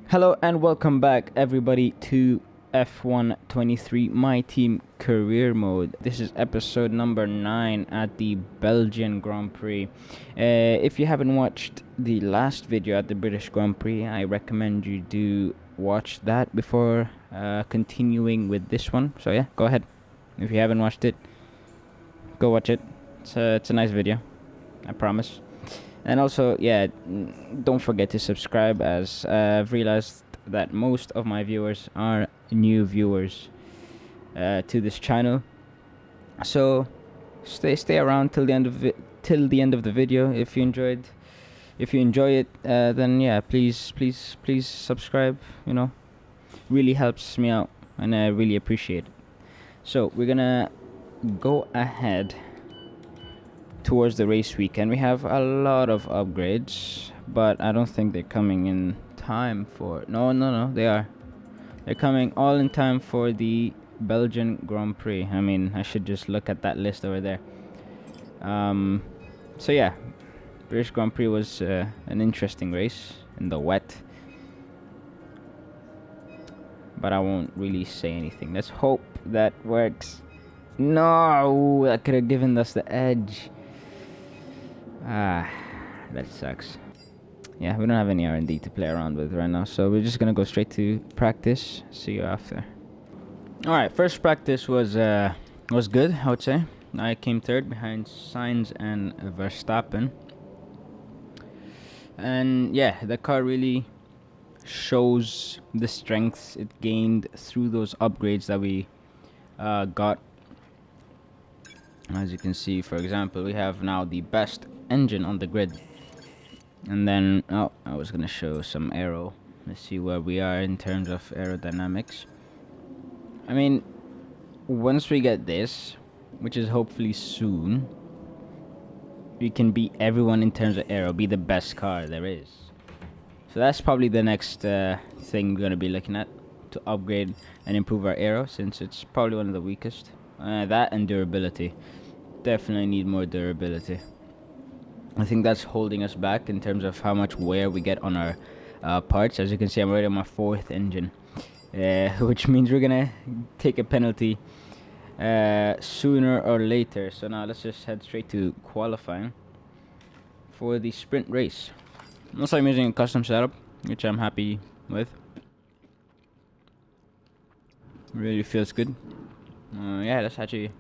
Hello and welcome back everybody to F1 23 My Team Career Mode. This is episode number 9 at the Belgian Grand Prix. If you haven't watched the last video at the British Grand Prix, I recommend you do watch that before continuing with this one. So yeah, go ahead. If you haven't watched it, go watch it. It's a nice video, I promise. And also, yeah, don't forget to subscribe, as I've realized that most of my viewers are new viewers to this channel. So stay around till the end of the video. If you enjoy it, then yeah, please subscribe. You know, really helps me out, and I really appreciate it. So we're gonna go ahead towards the race weekend. We have a lot of upgrades, but I don't think they're coming in time for... No, they are. They're coming all in time for the Belgian Grand Prix. I mean, I should just look at that list over there. So yeah, British Grand Prix was an interesting race in the wet, but I won't really say anything. Let's hope that works. No, that could have given us the edge. That sucks. Yeah, we don't have any R&D to play around with right now, so we're just gonna go straight to practice. See you after. Alright, first practice was good, I would say. I came third behind Sainz and Verstappen. And yeah, the car really shows the strengths it gained through those upgrades that we got. As you can see, for example, we have now the best engine on the grid. And then, I was gonna show some aero. Let's see where we are in terms of aerodynamics. I mean, once we get this, which is hopefully soon, we can beat everyone in terms of aero, be the best car there is. So that's probably the next thing we're gonna be looking at, to upgrade and improve our aero, since it's probably one of the weakest. That and durability. Definitely need more durability. I think that's holding us back in terms of how much wear we get on our parts. As you can see, I'm already on my 4th engine, which means we're gonna take a penalty sooner or later. So now let's just head straight to qualifying for the sprint race. Also, I'm using a custom setup, which I'm happy with. Really feels good. Yeah, let's actually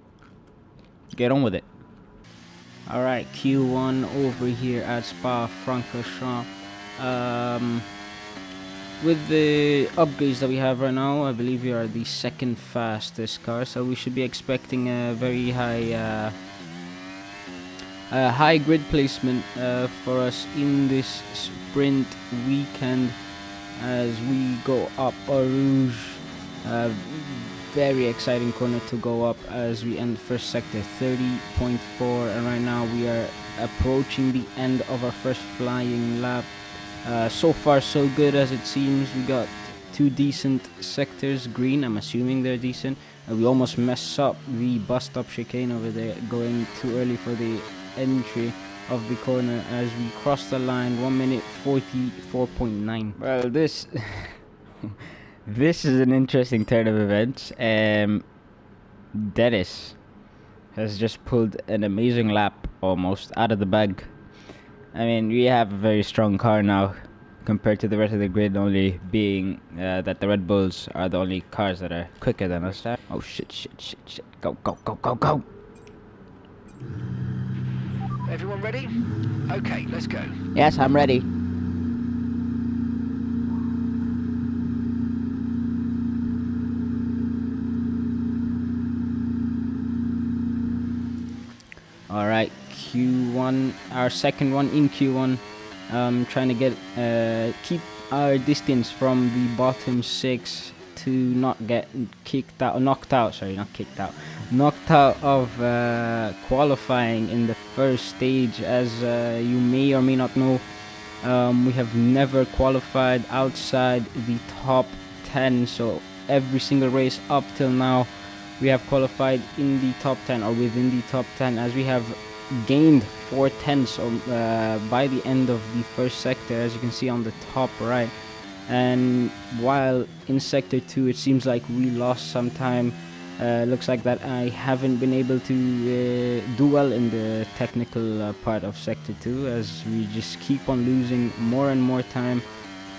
get on with it. Alright, Q1 over here at Spa-Francorchamps. With the upgrades that we have right now, I believe we are the second fastest car, so we should be expecting a very high high grid placement for us in this sprint weekend as we go up Eau Rouge. Very exciting corner to go up as we end the first sector, 30.4, and right now we are approaching the end of our first flying lap. So far so good, as it seems. We got 2 decent sectors, green, I'm assuming they're decent. We almost mess up the bus stop chicane over there, going too early for the entry of the corner as we cross the line, 1 minute 44.9. Well, this this is an interesting turn of events. Dennis has just pulled an amazing lap almost out of the bag. I mean, we have a very strong car now compared to the rest of the grid, only being that the Red Bulls are the only cars that are quicker than us. Oh shit. Go. Everyone ready? Okay, let's go. Yes, I'm ready. Alright, Q1, our second one in Q1. Trying to get keep our distance from the bottom 6 to not get knocked out of qualifying in the first stage. As you may or may not know, we have never qualified outside the top 10, so every single race up till now we have qualified in the top 10 or within the top 10, as we have gained 4 tenths by the end of the first sector, as you can see on the top right. And while in Sector 2 it seems like we lost some time, looks like that I haven't been able to do well in the technical part of Sector 2, as we just keep on losing more and more time,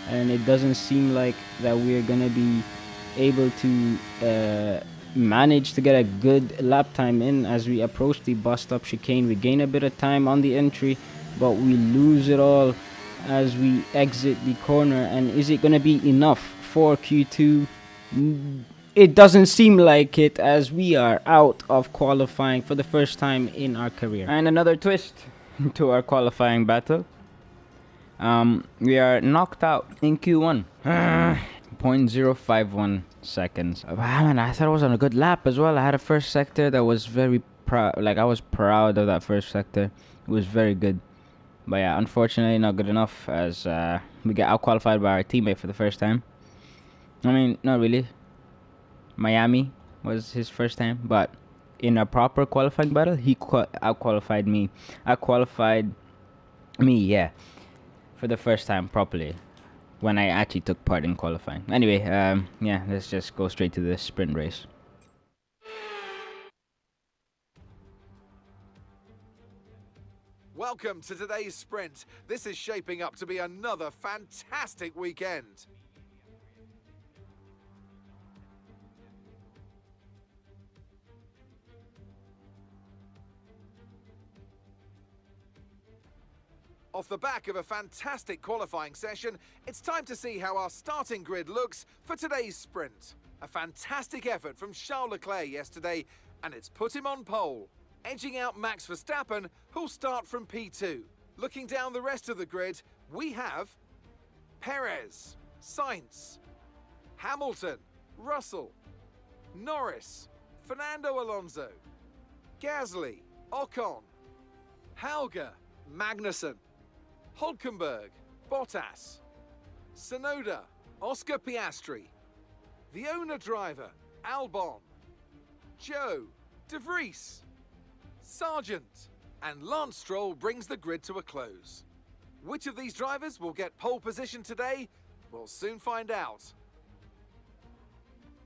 and it doesn't seem like that we're gonna be able to manage to get a good lap time in. As we approach the bus stop chicane, we gain a bit of time on the entry, but we lose it all as we exit the corner. And is it gonna be enough for Q2? It doesn't seem like it, as we are out of qualifying for the first time in our career. And another twist to our qualifying battle. We are knocked out in Q1. 0.051 seconds. Man, I thought it was on a good lap as well. I had a first sector that was very proud. Like, I was proud of that first sector. It was very good. But yeah, unfortunately not good enough, as we get out qualified by our teammate for the first time. I mean, not really. Miami was his first time, but in a proper qualifying battle, he out-qualified me. Out-qualified me, yeah, for the first time properly, when I actually took part in qualifying. Anyway, yeah, let's just go straight to the sprint race. Welcome to today's sprint. This is shaping up to be another fantastic weekend. Off the back of a fantastic qualifying session, it's time to see how our starting grid looks for today's sprint. A fantastic effort from Charles Leclerc yesterday, and it's put him on pole, edging out Max Verstappen, who'll start from P2. Looking down the rest of the grid, we have Perez, Sainz, Hamilton, Russell, Norris, Fernando Alonso, Gasly, Ocon, Hauger, Magnussen, Hulkenberg, Bottas, Tsunoda, Oscar Piastri, the owner driver, Albon, Joe, De Vries, Sargent, and Lance Stroll brings the grid to a close. Which of these drivers will get pole position today? We'll soon find out.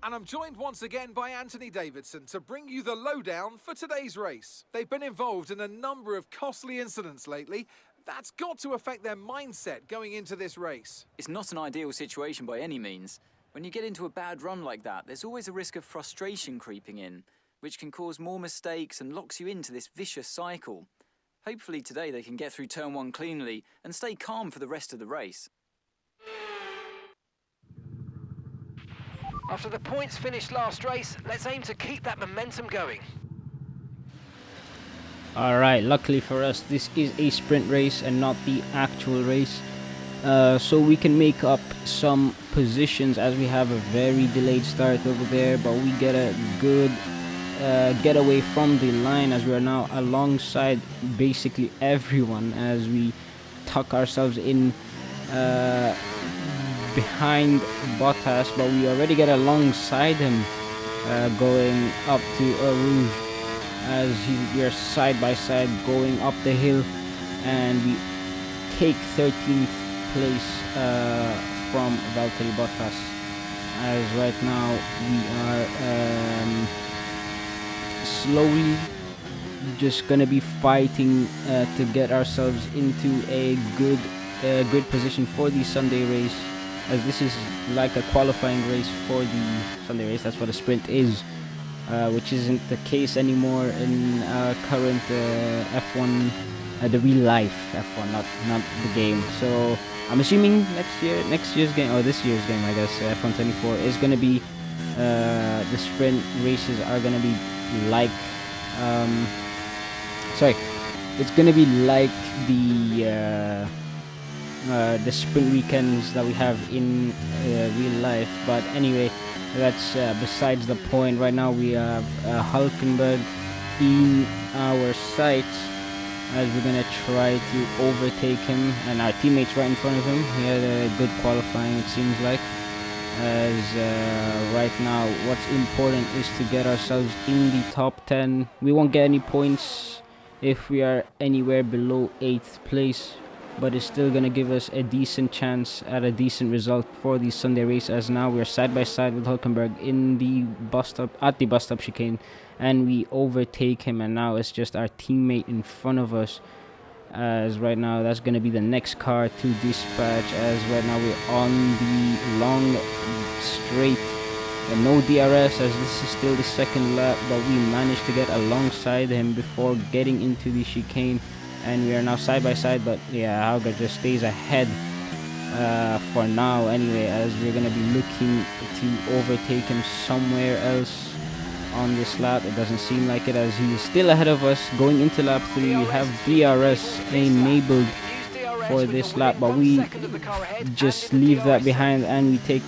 And I'm joined once again by Anthony Davidson to bring you the lowdown for today's race. They've been involved in a number of costly incidents lately. That's got to affect their mindset going into this race. It's not an ideal situation by any means. When you get into a bad run like that, there's always a risk of frustration creeping in, which can cause more mistakes and locks you into this vicious cycle. Hopefully today they can get through turn 1 cleanly and stay calm for the rest of the race. After the points finished last race, let's aim to keep that momentum going. Alright, luckily for us, this is a sprint race and not the actual race. So we can make up some positions, as we have a very delayed start over there, but we get a good getaway from the line, as we are now alongside basically everyone, as we tuck ourselves in behind Bottas, but we already get alongside him going up to Eau Rouge, as we are side by side going up the hill, and we take 13th place from Valtteri Bottas, as right now we are slowly just gonna be fighting to get ourselves into a good position for the Sunday race, as this is like a qualifying race for the Sunday race. That's what a sprint is, which isn't the case anymore in our current F1, the real life F1, not the game. So I'm assuming next year's game, or this year's game, I guess, F1 24 is gonna be the sprint races are gonna be like it's gonna be like the sprint weekends that we have in real life. But anyway, that's besides the point. Right now we have Hulkenberg in our sights, as we're gonna try to overtake him, and our teammates right in front of him. He had a good qualifying, it seems like, as right now what's important is to get ourselves in the top 10. We won't get any points if we are anywhere below 8th place, but it's still gonna give us a decent chance at a decent result for the Sunday race. As now we're side by side with Hulkenberg in the bus stop at the bus stop chicane, and we overtake him, and now it's just our teammate in front of us. As right now that's going to be the next car to dispatch, as right now we're on the long straight and no DRS, as this is still the second lap, but we managed to get alongside him before getting into the chicane, and we are now side by side. But yeah, Hauger just stays ahead for now anyway, as we're going to be looking to overtake him somewhere else on this lap. It doesn't seem like it, as he is still ahead of us going into lap 3. We have DRS enabled for this lap, but we just leave that behind and we take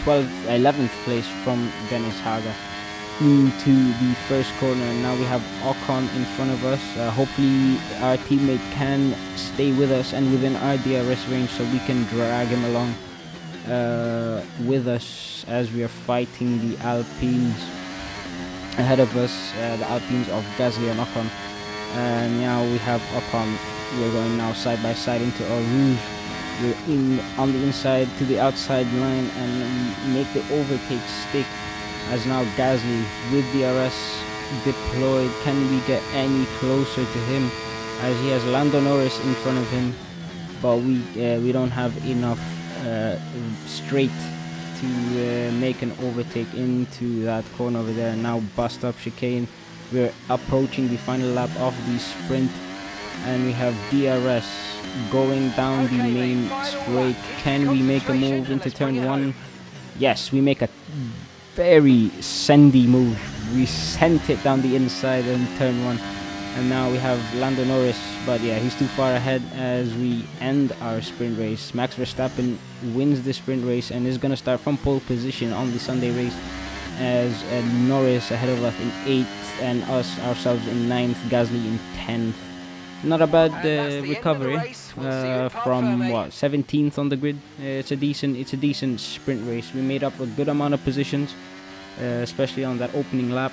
11th place from Dennis Hager into the first corner. And now we have Ocon in front of us. Hopefully our teammate can stay with us and within our DRS range, so we can drag him along with us as we are fighting the Alpines ahead of us, the Alpines of Gasly and Ocon. And now we have Ocon. We're going now side by side into Eau Rouge. We're on the inside to the outside line, and we make the overtake stick, as now Gasly with DRS deployed. Can we get any closer to him, as he has Lando Norris in front of him, but we don't have enough straight to make an overtake into that corner over there. Now bust up chicane. We're approaching the final lap of the sprint, and we have DRS going down the main straight. Can we make a move into turn 1? Yes, we make a very sendy move. We sent it down the inside in turn 1. And now we have Lando Norris, but yeah, he's too far ahead as we end our sprint race. Max Verstappen wins the sprint race and is going to start from pole position on the Sunday race, as Norris ahead of us in 8th and ourselves in 9th, Gasly in 10th. Not a bad recovery from 17th on the grid. It's a decent sprint race. We made up a good amount of positions, especially on that opening lap.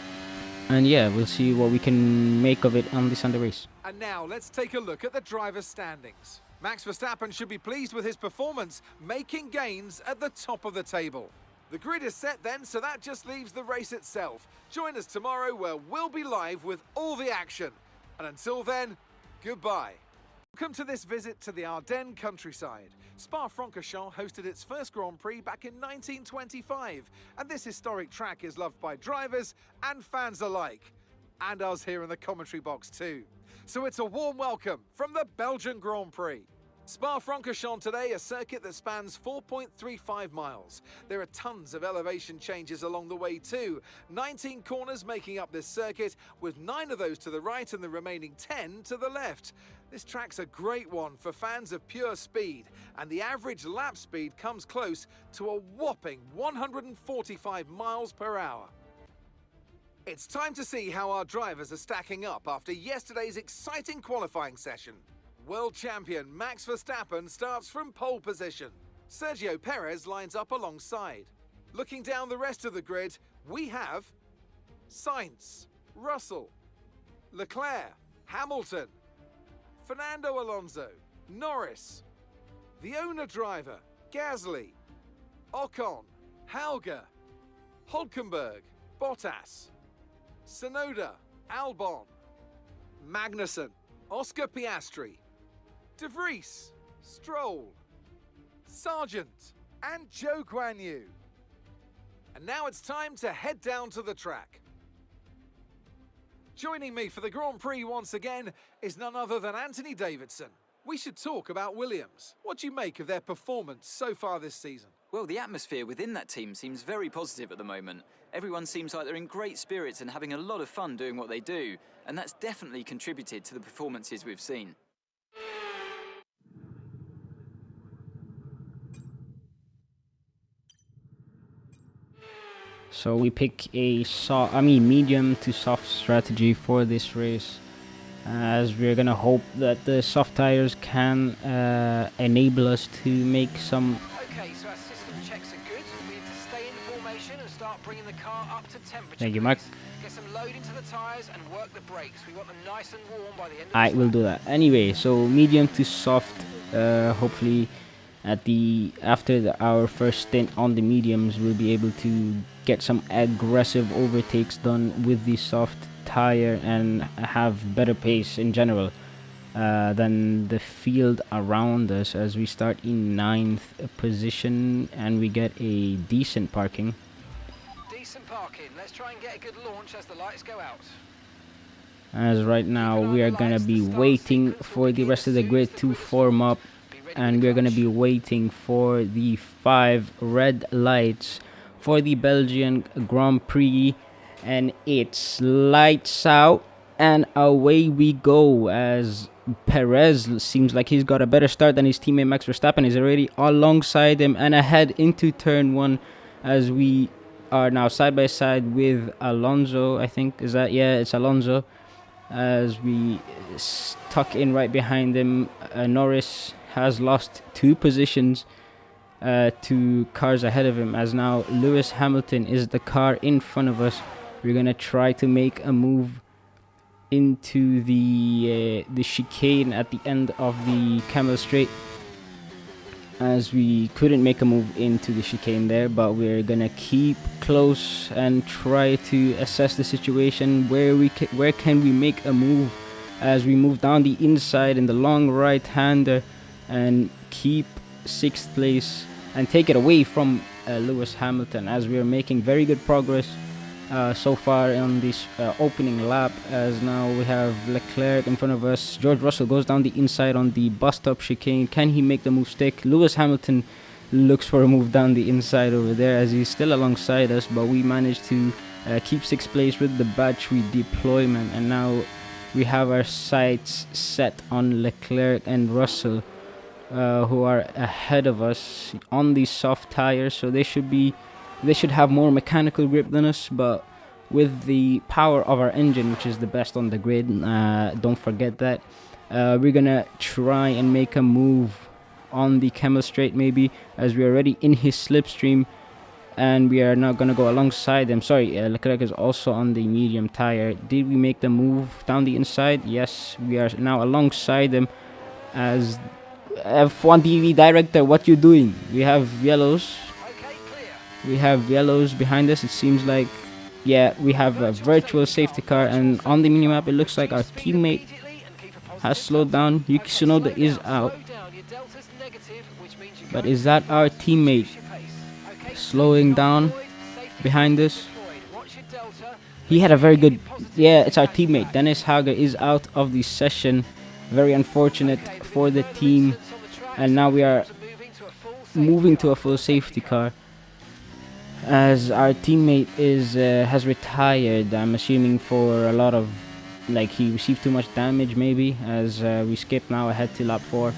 And yeah, we'll see what we can make of it on the Sunday race. And now let's take a look at the driver's standings. Max Verstappen should be pleased with his performance, making gains at the top of the table. The grid is set then, so that just leaves the race itself. Join us tomorrow where we'll be live with all the action. And until then, goodbye. Welcome to this visit to the Ardennes countryside. Spa-Francorchamps hosted its first Grand Prix back in 1925, and this historic track is loved by drivers and fans alike, and us here in the commentary box too. So it's a warm welcome from the Belgian Grand Prix. Spa-Francorchamps today, a circuit that spans 4.35 miles. There are tons of elevation changes along the way too. 19 corners making up this circuit, with 9 of those to the right and the remaining 10 to the left. This track's a great one for fans of pure speed, and the average lap speed comes close to a whopping 145 miles per hour. It's time to see how our drivers are stacking up after yesterday's exciting qualifying session. World champion Max Verstappen starts from pole position. Sergio Perez lines up alongside. Looking down the rest of the grid, we have Sainz, Russell, Leclerc, Hamilton, Fernando Alonso, Norris, the owner driver, Gasly, Ocon, Hauger, Hulkenberg, Bottas, Tsunoda, Albon, Magnussen, Oscar Piastri, De Vries, Stroll, Sargent, and Zhou Guanyu. And now it's time to head down to the track. Joining me for the Grand Prix once again is none other than Anthony Davidson. We should talk about Williams. What do you make of their performance so far this season? Well, the atmosphere within that team seems very positive at the moment. Everyone seems like they're in great spirits and having a lot of fun doing what they do, and that's definitely contributed to the performances we've seen. So we pick a medium to soft strategy for this race, as we're gonna hope that the soft tires can enable us to make some Okay, so our system checks are good. We need to stay in formation and start bringing the car up to temperature. Thank you, Mark. please. Get some load into the tyres and work the brakes. We want them nice and warm by the end of I this will lap. do that. Anyway, so medium to soft. Hopefully, our first stint on the mediums, we'll be able to get some aggressive overtakes done with the soft tire and have better pace in general than the field around us, as we start in 9th position and we get a decent parking. Decent parking. Let's try and get a good launch as the lights go out. As right now we are gonna be waiting for the rest of the grid to form up, and we're gonna be waiting for the 5 red lights for the Belgian Grand Prix, and it's lights out and away we go, as Perez seems like he's got a better start than his teammate Max Verstappen. Is already alongside him and ahead into turn 1, as we are now side by side with Alonso. I think, is that, yeah, it's Alonso, as we tuck in right behind him. Norris has lost 2 positions to cars ahead of him, as now Lewis Hamilton is the car in front of us. We're gonna try to make a move into the chicane at the end of the Camel Straight, as we couldn't make a move into the chicane there, but we're gonna keep close and try to assess the situation. Where can we make a move, as we move down the inside in the long right hander and keep 6th place and take it away from Lewis Hamilton, as we are making very good progress so far on this opening lap, as now we have Leclerc in front of us. George Russell goes down the inside on the bus stop chicane. Can he make the move stick? Lewis Hamilton looks for a move down the inside over there, as he's still alongside us, but we managed to keep 6th place with the battery deployment, and now we have our sights set on Leclerc and Russell, who are ahead of us on these soft tires, so they should have more mechanical grip than us, but with the power of our engine, which is the best on the grid, don't forget that, we're gonna try and make a move on the Camel Straight maybe, as we're already in his slipstream and we are now gonna go alongside them. Sorry, Leclerc is also on the medium tire. Did we make the move down the inside? Yes, we are now alongside them. As F1 TV director, what you doing? We have yellows. Okay, clear. We have yellows behind us. It seems like, yeah, we have a virtual safety car, and on the minimap it looks like our teammate has slowed down. Yuki Tsunoda is out, but is that our teammate slowing down behind us? He had a very good, yeah, it's our teammate. Dennis Hager is out of the session. Very unfortunate for the team, and now we are moving to a full safety car, as our teammate has retired. I'm assuming for a lot of, like, he received too much damage maybe, as we skip now ahead to lap 4,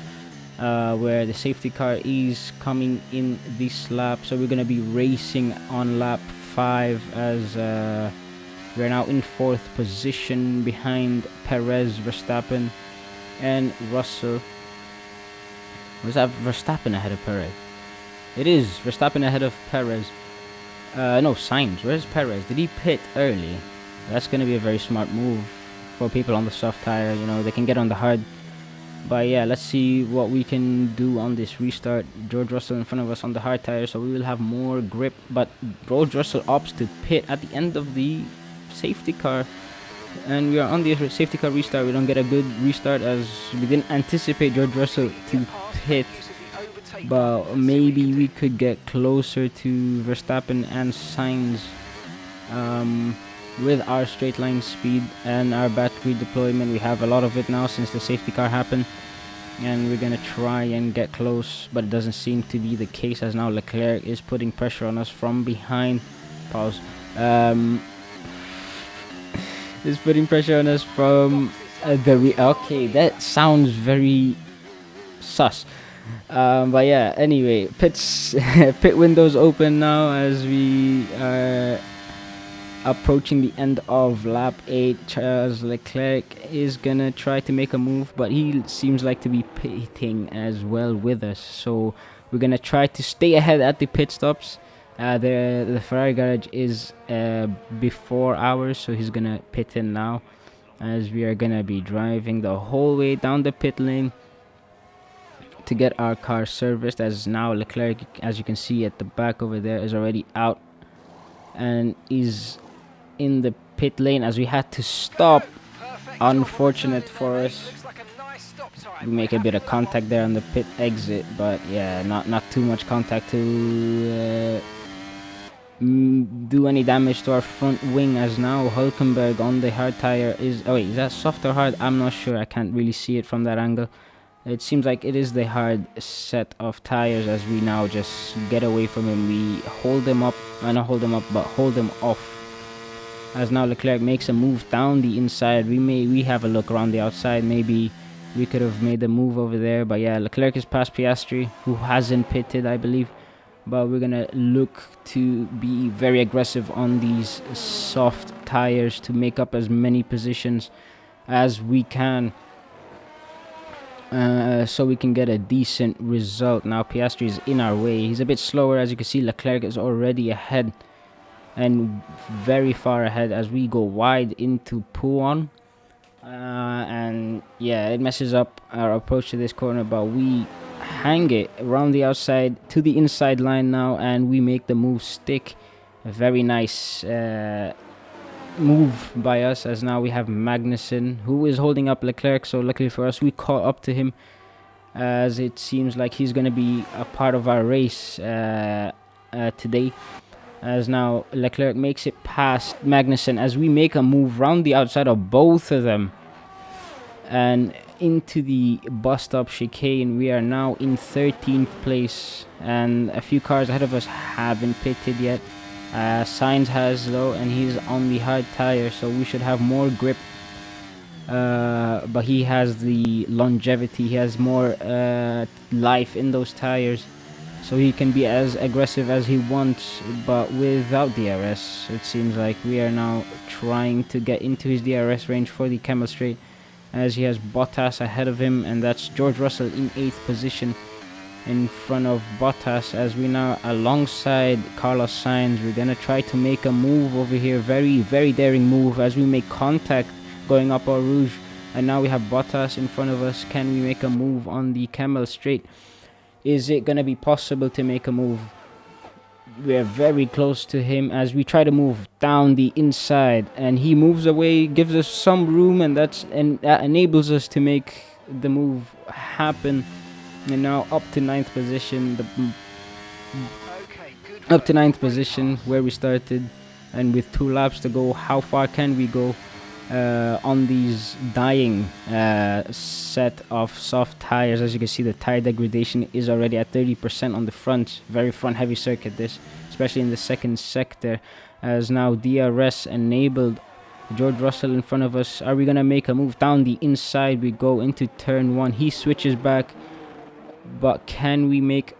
where the safety car is coming in this lap. So we're gonna be racing on lap 5, as we're now in 4th position behind Perez, Verstappen and Russell. Was that Verstappen ahead of Perez? It is Verstappen ahead of Perez. No, Sainz. Where's Perez? Did he pit early? That's going to be a very smart move for people on the soft tire. You know, they can get on the hard. But yeah, let's see what we can do on this restart. George Russell in front of us on the hard tire, so we will have more grip. But George Russell opts to pit at the end of the safety car, and we are on the safety car restart. We don't get a good restart, as we didn't anticipate George Russell to pit, but maybe we could get closer to Verstappen and Sainz with our straight line speed and our battery deployment. We have a lot of it now since the safety car happened, and we're gonna try and get close, but it doesn't seem to be the case, as now Leclerc is putting pressure on us from behind. Pause. Is putting pressure on us from okay, that sounds very sus. But yeah, anyway, pit windows open now, as we are approaching the end of lap 8. Charles Leclerc is gonna try to make a move, but he seems like to be pitting as well with us, so we're gonna try to stay ahead at the pit stops. The Ferrari garage is before ours, so he's gonna pit in now, as we are gonna be driving the whole way down the pit lane to get our car serviced. As now Leclerc, as you can see at the back over there, is already out and is in the pit lane, as we had to stop. Unfortunate for us, we make a bit of contact there on the pit exit, but yeah, not too much contact to do any damage to our front wing. As now Hulkenberg on the hard tire is, oh wait, is that soft or hard? I'm not sure, I can't really see it from that angle. It seems like it is the hard set of tires, as we now just get away from him. We hold him up, not hold him up, but hold him off. As now Leclerc makes a move down the inside. We have a look around the outside. Maybe we could have made a move over there, but yeah, Leclerc is past Piastri, who hasn't pitted, I believe. But we're gonna look to be very aggressive on these soft tires to make up as many positions as we can, so we can get a decent result. Now Piastri is in our way. He's a bit slower, as you can see. Leclerc is already ahead, and very far ahead, as we go wide into Pouan. And yeah, it messes up our approach to this corner, but we hang it around the outside to the inside line now, and we make the move stick. A very nice move by us, as now we have Magnussen, who is holding up Leclerc. So luckily for us, we caught up to him, as it seems like he's going to be a part of our race today. As now Leclerc makes it past Magnussen, as we make a move round the outside of both of them and into the bus stop chicane. We are now in 13th place, and a few cars ahead of us haven't pitted yet. Sainz has though, and he's on the hard tire, so we should have more grip, but he has the longevity, he has more life in those tires, so he can be as aggressive as he wants. But without DRS, it seems like we are now trying to get into his DRS range for the Camel Straight, as he has Bottas ahead of him, and that's George Russell in 8th position in front of Bottas. As we now alongside Carlos Sainz, we're gonna try to make a move over here, very daring move, as we make contact going up Eau Rouge, and now we have Bottas in front of us. Can we make a move on the Camel Straight? Is it gonna be possible to make a move? We're very close to him, as we try to move down the inside, and he moves away, gives us some room, and that enables us to make the move happen. And now up to 9th position, up to 9th position where we started, and with 2 laps to go, how far can we go on these dying set of soft tires? As you can see, the tire degradation is already at 30% on the front, very front heavy circuit this, especially in the second sector. As now DRS enabled, George Russell in front of us. Are we gonna make a move down the inside? We go into turn 1, he switches back, but can we make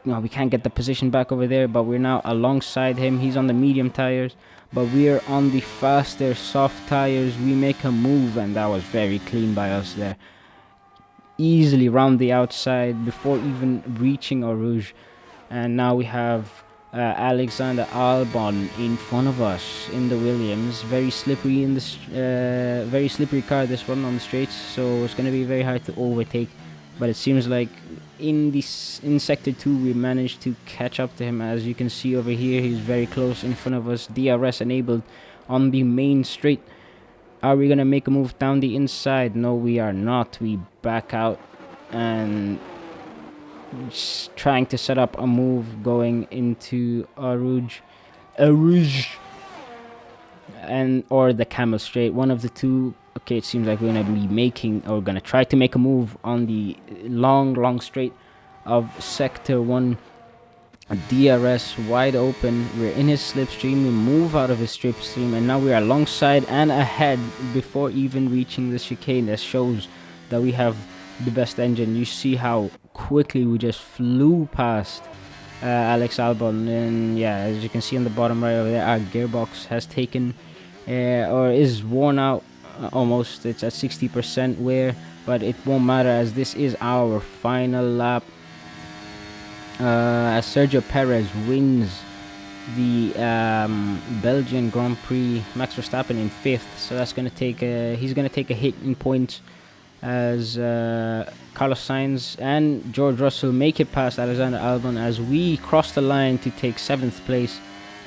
no, we can't get the position back over there, but we're now alongside him. He's on the medium tires, but we're on the faster soft tires. We make a move, and that was very clean by us there. Easily round the outside before even reaching Eau Rouge. And now we have Alexander Albon in front of us in the Williams. Very slippery in this, very slippery car this one on the straights, so it's going to be very hard to overtake. But it seems like in sector 2 we managed to catch up to him. As you can see over here, he's very close in front of us. DRS enabled on the main straight. Are we gonna make a move down the inside? No, we are not. We back out and just trying to set up a move going into Eau Rouge, and or the Camel Straight, one of the two. Okay, it seems like we're gonna be making, or gonna try to make a move on the long straight of sector 1. DRS wide open, we're in his slipstream, we move out of his slipstream, and now we are alongside and ahead before even reaching the chicane. That shows that we have the best engine. You see how quickly we just flew past Alex Albon, and yeah, as you can see on the bottom right over there, our gearbox has taken or is worn out almost. It's at 60% wear, but it won't matter, as this is our final lap. as Sergio Perez wins the Belgian Grand Prix. Max Verstappen in 5th, so that's gonna take he's gonna take a hit in points as Carlos Sainz and George Russell make it past Alexander Albon as we cross the line to take 7th place.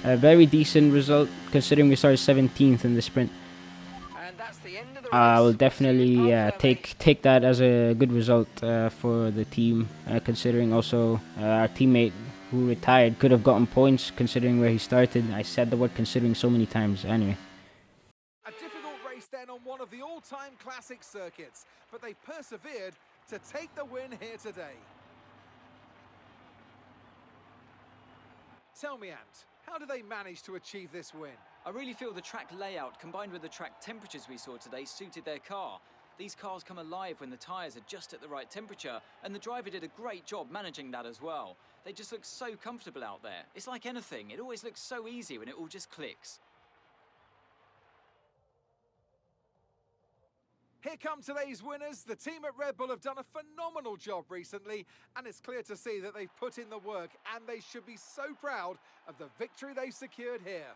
A very decent result considering we started 17th in the sprint. And that's the end of the race. I will definitely take that as a good result for the team, considering also our teammate who retired could have gotten points considering where he started. I said the word considering so many times. Anyway. A difficult race then on one of the all-time classic circuits, but they persevered to take the win here today. Tell me, Ant, how do they manage to achieve this win? I really feel the track layout combined with the track temperatures we saw today suited their car. These cars come alive when the tyres are just at the right temperature, and the driver did a great job managing that as well. They just look so comfortable out there. It's like anything, it always looks so easy when it all just clicks. Here come today's winners. The team at Red Bull have done a phenomenal job recently, and it's clear to see that they've put in the work, and they should be so proud of the victory they've secured here.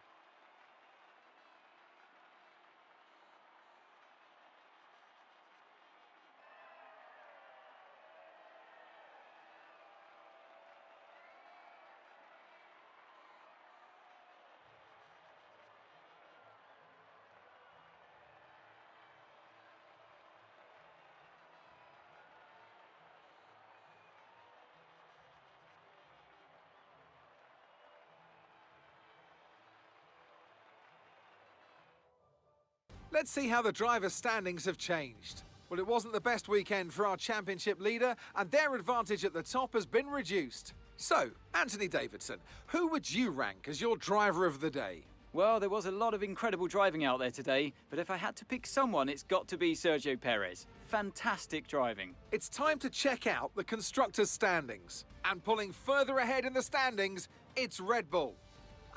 Let's see how the driver standings have changed. Well, it wasn't the best weekend for our championship leader, and their advantage at the top has been reduced. So, Anthony Davidson, who would you rank as your driver of the day? Well, there was a lot of incredible driving out there today, but if I had to pick someone, it's got to be Sergio Perez. Fantastic driving. It's time to check out the constructors' standings. And pulling further ahead in the standings, it's Red Bull.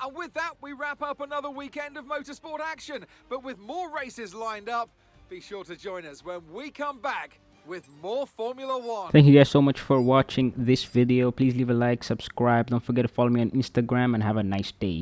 And with that, we wrap up another weekend of motorsport action. But with more races lined up, be sure to join us when we come back with more Formula One. Thank you guys so much for watching this video. Please leave a like, subscribe. Don't forget to follow me on Instagram, and have a nice day.